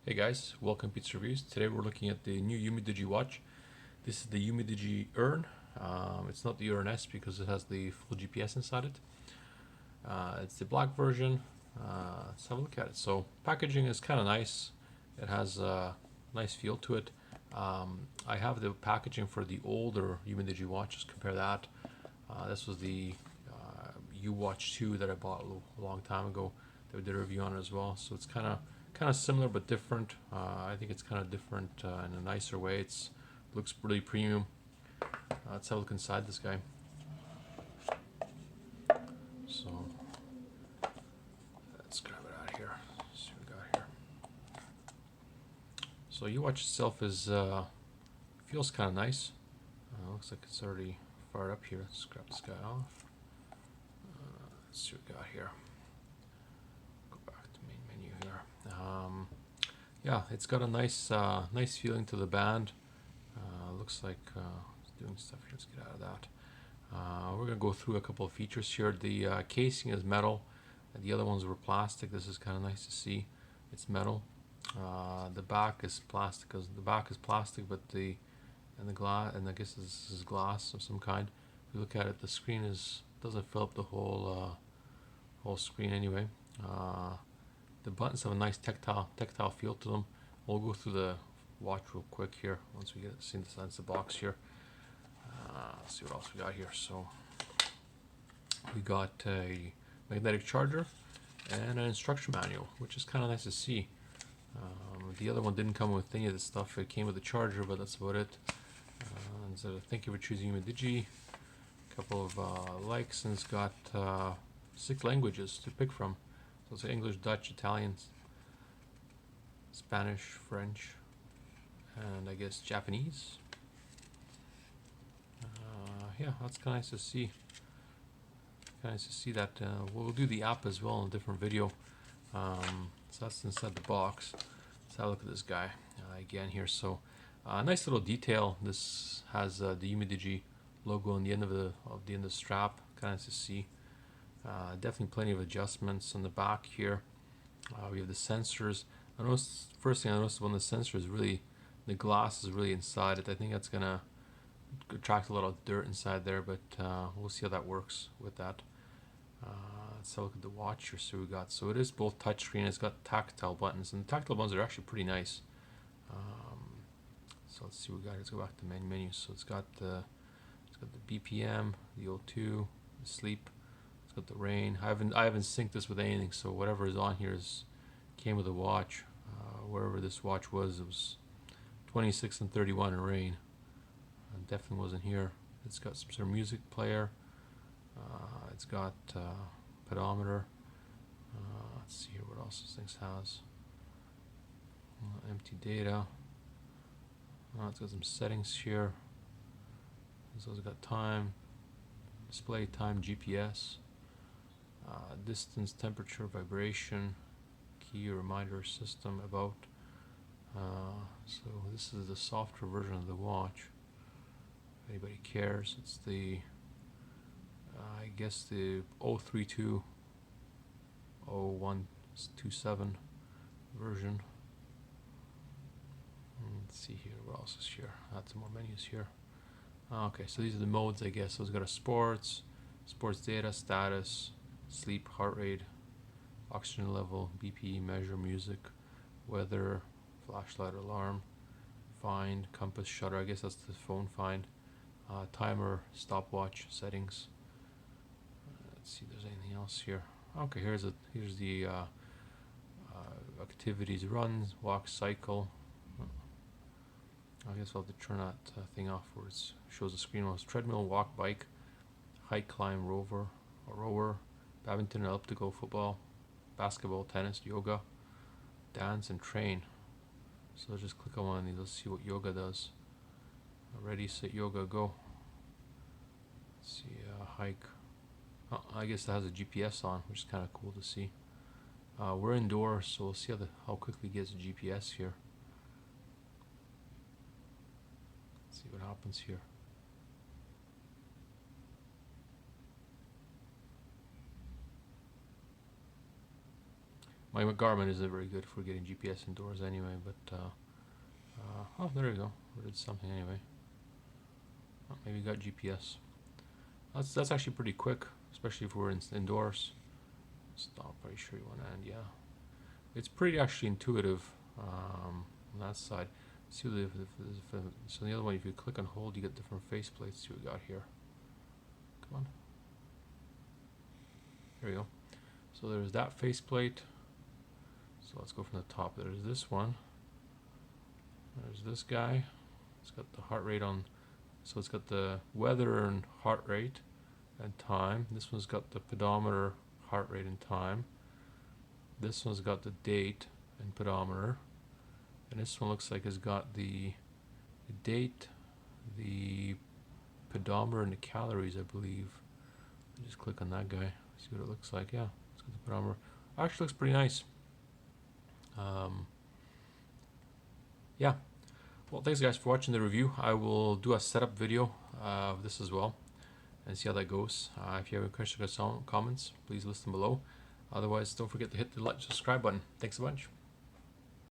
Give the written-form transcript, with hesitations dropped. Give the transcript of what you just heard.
Hey guys, welcome to Pizza Reviews. Today we're looking at the new Umidigi watch. This is the Umidigi Urun. It's not the Urun S because it has the full GPS inside it. It's the black version. Let's have a look at it. So packaging is kind of nice. It has a nice feel to it. I have the packaging for the older Umidigi watches. Compare that. This was the U Watch 2 that I bought a long time ago. That we did a review on it as well. So it's kind of similar but different. I think it's kind of different in a nicer way. It's looks really premium. Let's have a look inside this guy. So let's grab it out here. See what we got here. So U Watch itself is feels kind of nice. Looks like it's already fired up here. Let's grab this guy off. Let's see what we got here. Go back to main menu here. Yeah, it's got a nice feeling to the band. Looks like it's doing stuff here. Let's get out of that. We're gonna go through a couple of features here. The casing is metal, and the other ones were plastic. This is kind of nice to see. It's metal. The back is plastic. But the glass, and I guess this is glass of some kind. If you look at it, the screen doesn't fill up the whole screen anyway. The buttons have a nice tactile feel to them. We'll go through the watch real quick here once we get see inside the box here. Let's see what else we got here. So we got a magnetic charger and an instruction manual, which is kind of nice to see. The other one didn't come with any of this stuff. It came with a charger, but that's about it. So thank you for choosing Umidigi. A couple of likes, and it's got 6 languages to pick from. So it's English, Dutch, Italian, Spanish, French, and I guess Japanese. Yeah, that's kind of nice to see. Kind of nice to see that. We'll do the app as well in a different video. So that's inside the box. Let's have a look at this guy again here. So nice little detail. This has the Umidigi logo on the end of the strap. Kind of nice to see. Definitely plenty of adjustments on the back here. We have the sensors. First thing I noticed, when the sensor is really, the glass is really inside it. I think that's gonna attract a lot of dirt inside there, but we'll see how that works with that. Let's have a look at the watch here. So we got, so it is both touchscreen. It's got tactile buttons, and the tactile buttons are actually pretty nice. So let's see what we got. Let's go back to the main menu. So it's got the BPM, the O2, the sleep. It's got the rain. I haven't synced this with anything, so whatever is on here came with the watch. Wherever this watch was, it was 26 and 31 in rain. Definitely wasn't here. It's got some sort of music player. It's got pedometer. Let's see here what else this thing has. Empty data. It's got some settings here. So it's got time, display time, GPS, distance, temperature, vibration, key reminder system, about. So this is the software version of the watch. If anybody cares, it's the I guess the 0320127 version. Let's see here, what else is here? Add some more menus here. Okay, so these are the modes, I guess. So it's got a sports data, status, sleep, heart rate, oxygen level, BPE measure, music, weather, flashlight, alarm, find, compass, shutter. I guess that's the phone find. Timer, stopwatch, settings. Let's see if there's anything else here. Okay, here's the activities: run, walk, cycle. I guess I'll have to turn that thing off where it shows the screen. Well, it's treadmill, walk, bike, hike, climb, rower, badminton, elliptical, football, basketball, tennis, yoga, dance, and train. So let's just click on one of these. Let's see what yoga does. Ready, set, yoga, go. Let's see, hike. Oh, I guess that has a GPS on, which is kind of cool to see. We're indoors, so we'll see how quickly it gets a GPS here. Let's see what happens here. My Garmin isn't very good for getting GPS indoors anyway, but oh, there you go. We did something anyway. Oh, maybe got GPS. That's actually pretty quick, especially if we're indoors. Stop. Are you sure you want to end? Yeah. It's pretty actually intuitive on that side. See so the other one, if you click and hold, you get different faceplates. See what we got here. Come on. There we go. So there's that faceplate. So let's go from the top. There's this one. There's this guy. It's got the heart rate on. So it's got the weather and heart rate and time. This one's got the pedometer, heart rate and time. This one's got the date and pedometer. And this one looks like it's got the date, the pedometer, and the calories, I believe. I'll just click on that guy, see what it looks like. Yeah, it's got the pedometer. Actually looks pretty nice. Yeah. Well, thanks guys for watching the review. I will do a setup video of this as well and see how that goes. If you have any questions or comments, please list them below. Otherwise, don't forget to hit the like, subscribe button. Thanks a bunch.